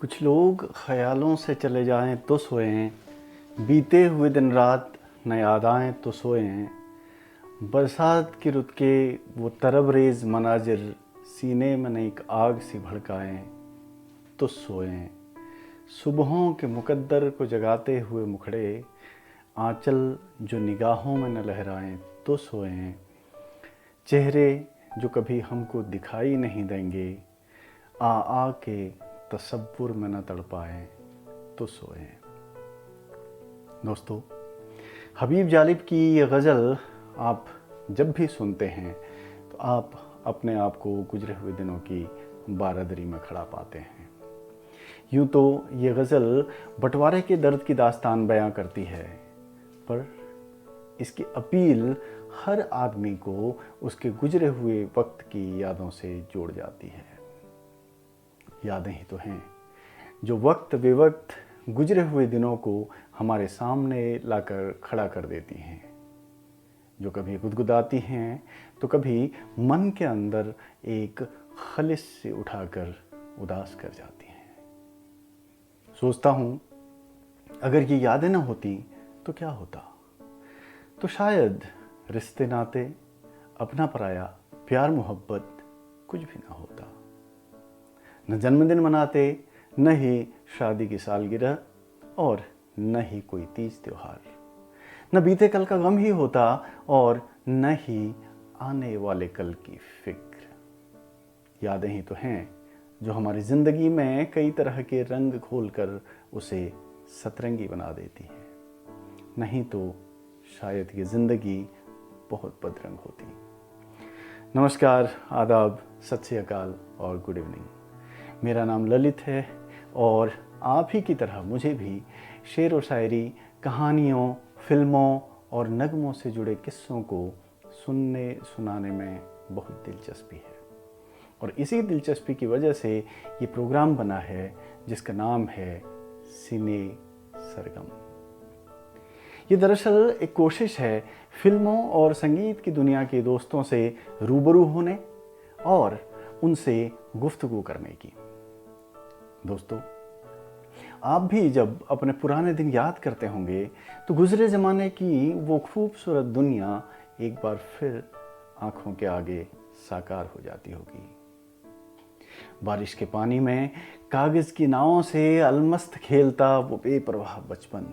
कुछ लोग ख्यालों से चले जाएं तो सोएं, बीते हुए दिन रात न याद आएं तो सोएं। बरसात की रुत के वो तरबरेज़ मनाजिर सीने में न एक आग सी भड़काएं तो सोएं। सुबहों के मुकद्दर को जगाते हुए मुखड़े आंचल जो निगाहों में न लहराएं तो सोएं। चेहरे जो कभी हमको दिखाई नहीं देंगे आ के तसव्वुर में न तड़पाएं तो सोएं। दोस्तों, हबीब जालिब की ये गज़ल आप जब भी सुनते हैं तो आप अपने आप को गुजरे हुए दिनों की बारादरी में खड़ा पाते हैं। यूँ तो ये गज़ल बंटवारे के दर्द की दास्तान बयां करती है, पर इसकी अपील हर आदमी को उसके गुजरे हुए वक्त की यादों से जोड़ जाती है। यादें ही तो हैं जो वक्त बेवक्त गुजरे हुए दिनों को हमारे सामने लाकर खड़ा कर देती हैं, जो कभी गुदगुदाती हैं तो कभी मन के अंदर एक खलिश से उठाकर उदास कर जाती हैं। सोचता हूँ अगर ये यादें ना होती तो क्या होता, तो शायद रिश्ते नाते, अपना पराया, प्यार मोहब्बत कुछ भी ना होता। न जन्मदिन मनाते, न ही शादी की सालगिरह और न ही कोई तीज त्योहार। न बीते कल का गम ही होता और न ही आने वाले कल की फिक्र। यादें ही तो हैं जो हमारी ज़िंदगी में कई तरह के रंग खोलकर उसे सतरंगी बना देती हैं। नहीं तो शायद ये ज़िंदगी बहुत बदरंग होती। नमस्कार, आदाब, सत श्री अकाल और गुड इवनिंग। मेरा नाम ललित है और आप ही की तरह मुझे भी शेर व शायरी, कहानियों, फिल्मों और नगमों से जुड़े किस्सों को सुनने सुनाने में बहुत दिलचस्पी है। और इसी दिलचस्पी की वजह से ये प्रोग्राम बना है जिसका नाम है सिने सरगम। ये दरअसल एक कोशिश है फिल्मों और संगीत की दुनिया के दोस्तों से रूबरू होने और उनसे गुफ्तगू करने की। दोस्तों, आप भी जब अपने पुराने दिन याद करते होंगे तो गुजरे ज़माने की वो खूबसूरत दुनिया एक बार फिर आंखों के आगे साकार हो जाती होगी। बारिश के पानी में कागज़ की नावों से अलमस्त खेलता वो बेपरवाह बचपन,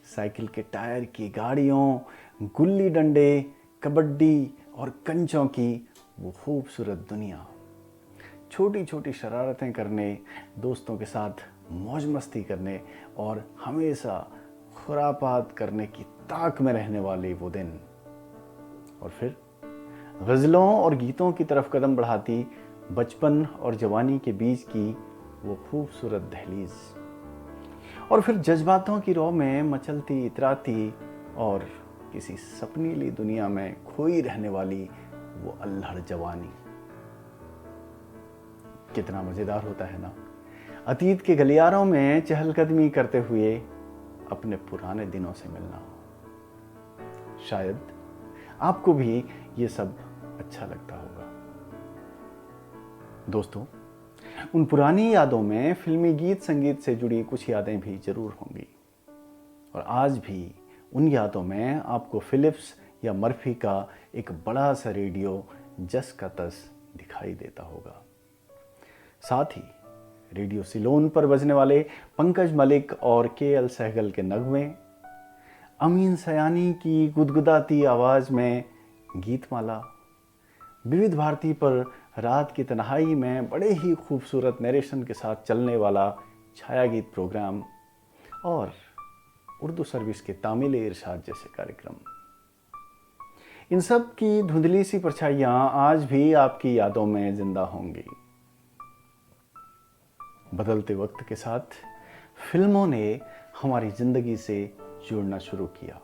साइकिल के टायर की गाड़ियों, गुल्ली डंडे, कबड्डी और कंचों की वो खूबसूरत दुनिया, छोटी छोटी शरारतें करने, दोस्तों के साथ मौज मस्ती करने और हमेशा खुरापात करने की ताक में रहने वाले वो दिन। और फिर गज़लों और गीतों की तरफ कदम बढ़ाती बचपन और जवानी के बीच की वो खूबसूरत दहलीज। और फिर जज्बातों की रौ में मचलती इतराती और किसी सपनीली दुनिया में खोई रहने वाली वो अल्हड़ जवानी। कितना मज़ेदार होता है ना, अतीत के गलियारों में चहलकदमी करते हुए अपने पुराने दिनों से मिलना हो। शायद आपको भी ये सब अच्छा लगता होगा। दोस्तों, उन पुरानी यादों में फिल्मी गीत संगीत से जुड़ी कुछ यादें भी जरूर होंगी और आज भी उन यादों में आपको फिलिप्स या मर्फी का एक बड़ा सा रेडियो जस का तस दिखाई देता होगा। साथ ही रेडियो सिलोन पर बजने वाले पंकज मलिक और के.एल. सहगल के नगमे, अमीन सयानी की गुदगुदाती आवाज़ में गीतमाला, विविध भारती पर रात की तन्हाई में बड़े ही खूबसूरत नरेशन के साथ चलने वाला छाया गीत प्रोग्राम और उर्दू सर्विस के तामिल इरशाद जैसे कार्यक्रम। इन सब की धुंधली सी परछाइयाँ आज भी आपकी यादों में जिंदा होंगी। बदलते वक्त के साथ फिल्मों ने हमारी ज़िंदगी से जुड़ना शुरू किया।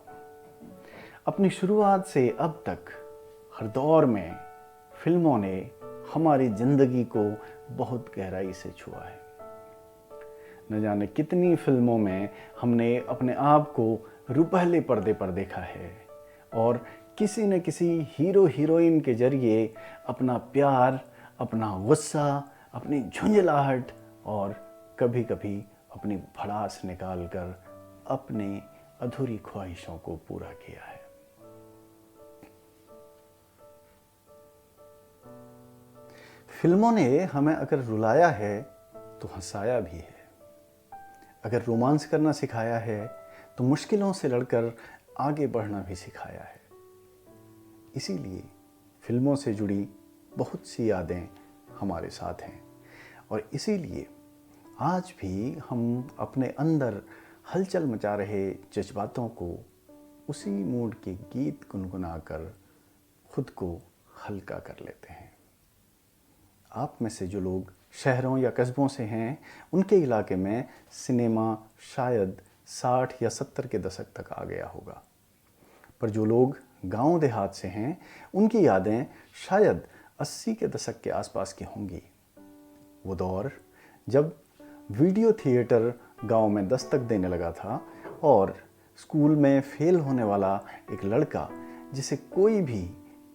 अपनी शुरुआत से अब तक हर दौर में फिल्मों ने हमारी ज़िंदगी को बहुत गहराई से छुआ है। न जाने कितनी फिल्मों में हमने अपने आप को रुपहले पर्दे पर देखा है और किसी न किसी हीरो हीरोइन के जरिए अपना प्यार, अपना गुस्सा, अपनी झुंझलाहट और कभी कभी अपनी भड़ास निकालकर अपने अधूरी ख्वाहिशों को पूरा किया है। फिल्मों ने हमें अगर रुलाया है तो हंसाया भी है, अगर रोमांस करना सिखाया है तो मुश्किलों से लड़कर आगे बढ़ना भी सिखाया है। इसीलिए फिल्मों से जुड़ी बहुत सी यादें हमारे साथ हैं और इसीलिए आज भी हम अपने अंदर हलचल मचा रहे जज्बातों को उसी मूड के गीत गुनगुनाकर खुद को हल्का कर लेते हैं। आप में से जो लोग शहरों या कस्बों से हैं, उनके इलाके में सिनेमा शायद 60 या 70 के दशक तक आ गया होगा, पर जो लोग गांव देहात से हैं, उनकी यादें शायद 80 के दशक के आसपास की होंगी। वो दौर जब वीडियो थिएटर गांव में दस्तक देने लगा था और स्कूल में फेल होने वाला एक लड़का जिसे कोई भी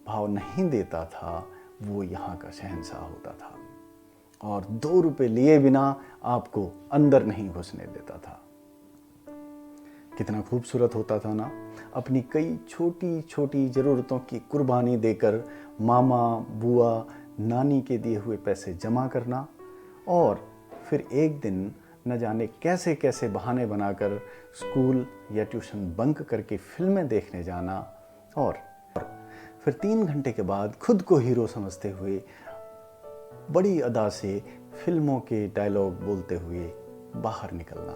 भाव नहीं देता था, वो यहाँ का शहंशाह होता था और 2 रुपए लिए बिना आपको अंदर नहीं घुसने देता था। कितना खूबसूरत होता था ना, अपनी कई छोटी छोटी ज़रूरतों की कुर्बानी देकर मामा बुआ नानी के दिए हुए पैसे जमा करना और फिर एक दिन न जाने कैसे कैसे बहाने बनाकर स्कूल या ट्यूशन बंक करके फिल्में देखने जाना और फिर 3 घंटे के बाद खुद को हीरो समझते हुए बड़ी अदा से फिल्मों के डायलॉग बोलते हुए बाहर निकलना।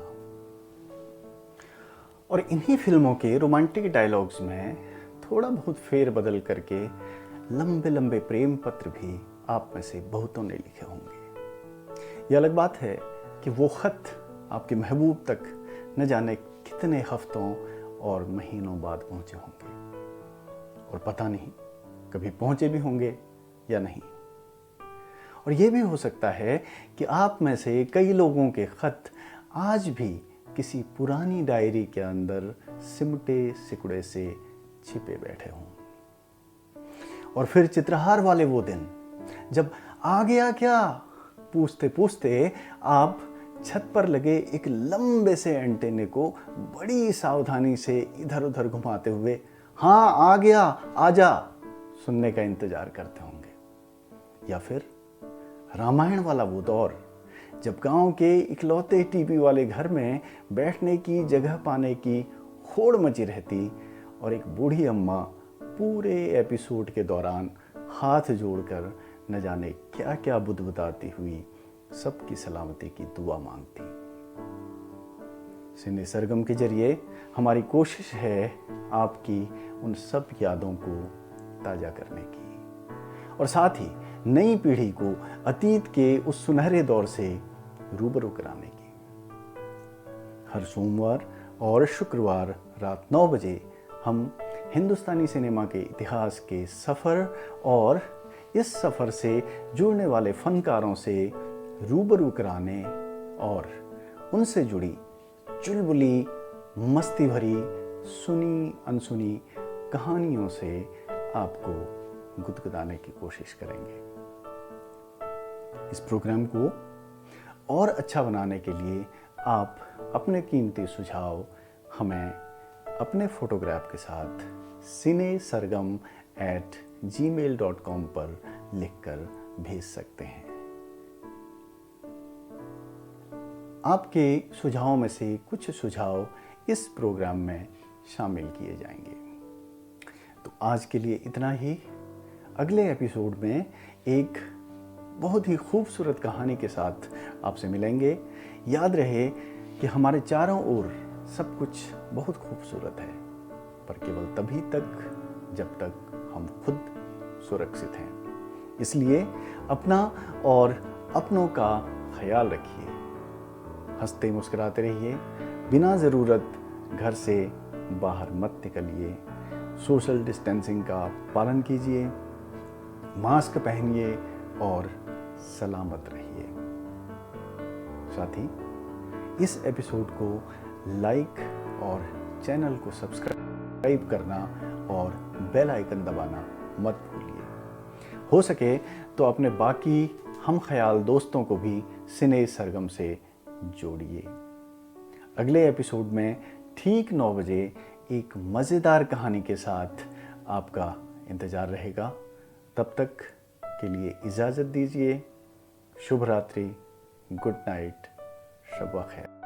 और इन्हीं फिल्मों के रोमांटिक डायलॉग्स में थोड़ा बहुत फेर बदल करके लंबे लंबे प्रेम पत्र भी आप में से बहुतों ने लिखे होंगे। यह अलग बात है कि वो खत आपके महबूब तक न जाने कितने हफ्तों और महीनों बाद पहुंचे होंगे और पता नहीं कभी पहुंचे भी होंगे या नहीं। और ये भी हो सकता है कि आप में से कई लोगों के खत आज भी किसी पुरानी डायरी के अंदर सिमटे सिकुड़े से छिपे बैठे हों। और फिर चित्रहार वाले वो दिन जब आ गया क्या पूछते पूछते आप छत पर लगे एक लंबे से एंटेने को बड़ी सावधानी से इधर उधर घुमाते हुए हाँ आ गया आजा सुनने का इंतजार करते होंगे। या फिर रामायण वाला वो दौर जब गांव के इकलौते टीवी वाले घर में बैठने की जगह पाने की होड़ मची रहती और एक बूढ़ी अम्मा पूरे एपिसोड के दौरान हाथ जोड़कर न जाने क्या क्या बुदबुदाती हुई सबकी सलामती की दुआ मांगती। सिने सरगम के जरिए हमारी कोशिश है आपकी उन सब यादों को ताज़ा करने की और साथ ही नई पीढ़ी को अतीत के उस सुनहरे दौर से रूबरू कराने की। हर सोमवार और शुक्रवार रात 9 बजे हम हिंदुस्तानी सिनेमा के इतिहास के सफ़र और इस सफ़र से जुड़ने वाले फनकारों से रूबरू कराने और उनसे जुड़ी चुलबुली मस्ती भरी सुनी अनसुनी कहानियों से आपको गुदगुदाने की कोशिश करेंगे। इस प्रोग्राम को और अच्छा बनाने के लिए आप अपने कीमती सुझाव हमें अपने फोटोग्राफ के साथ cinesargam@gmail.com पर लिखकर भेज सकते हैं। आपके सुझावों में से कुछ सुझाव इस प्रोग्राम में शामिल किए जाएंगे। तो आज के लिए इतना ही। अगले एपिसोड में एक बहुत ही खूबसूरत कहानी के साथ आपसे मिलेंगे। याद रहे कि हमारे चारों ओर सब कुछ बहुत खूबसूरत है, पर केवल तभी तक जब तक हम खुद सुरक्षित हैं। इसलिए अपना और अपनों का ख्याल रखिए, हंसते मुस्कुराते रहिए, बिना ज़रूरत घर से बाहर मत निकलिए, सोशल डिस्टेंसिंग का पालन कीजिए, मास्क पहनिए और सलामत रहिए। साथ ही इस एपिसोड को लाइक और चैनल को सब्सक्राइब करना और बेल आइकन दबाना मत भूलिए। हो सके तो अपने बाकी हम ख्याल दोस्तों को भी सिने सरगम से जोड़िए। अगले एपिसोड में ठीक 9 बजे एक मज़ेदार कहानी के साथ आपका इंतज़ार रहेगा। तब तक के लिए इजाज़त दीजिए। शुभ रात्रि, गुड नाइट, शब व खैर।